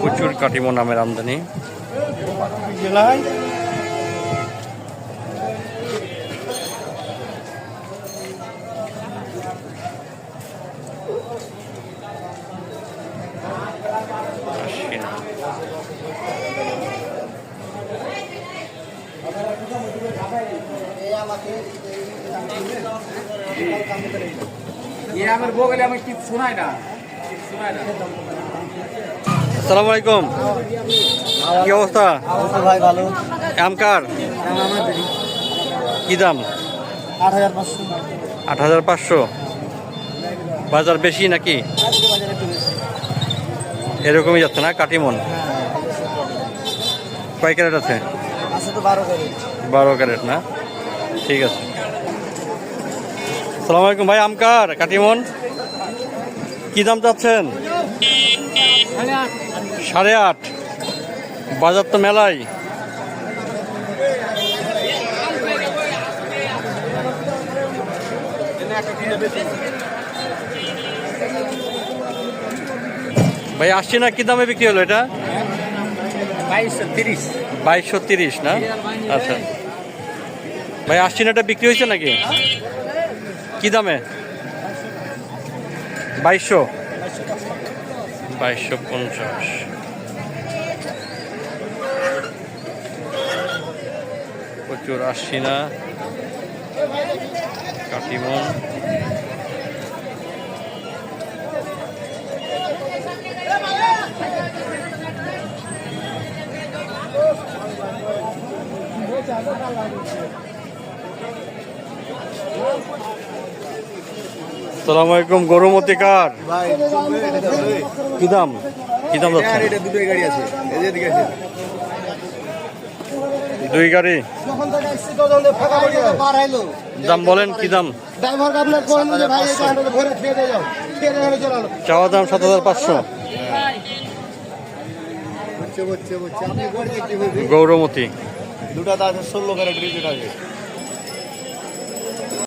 প্রচুর কাটিমন আমের আমদানি। আসসালামু আলাইকুম, কি অবস্থা? ভাই ভালো। আম কার? কি দাম? ৮৫০০। ৮৫০০। বাজার বেশি নাকি? এরকমই যাচ্ছে না কাটিমন? কয় ক্যারেট আছে? আছে তো ১২ ক্যারেট। ১২ ক্যারেট না, ঠিক আছে। আসসালামু আলাইকুম ভাই, আম কার? কাটিমন কি দাম চাচ্ছেন? ৮.৫। বাজার তো মেলাই। ভাই আসছে না, কি দামে বিক্রি হলো এটা? ২২৩০। ২২৩০ না? আচ্ছা ভাই, আসছে না, এটা বিক্রি হয়েছে নাকি? কি দামে? ২২০০। ২২৫০। প্রচুর আসছি না কাটিমন। আসসালামু আলাইকুম, গরুমতি কার? কি দাম? কি দাম যাচ্ছে? দুটোই গাড়ি আছে। দুই গাড়ি দাম বলেন, কি দাম? চাওয়া দাম ৭৫০০। গৌরমতি দুটা ১৬ ক্যারেট আছে।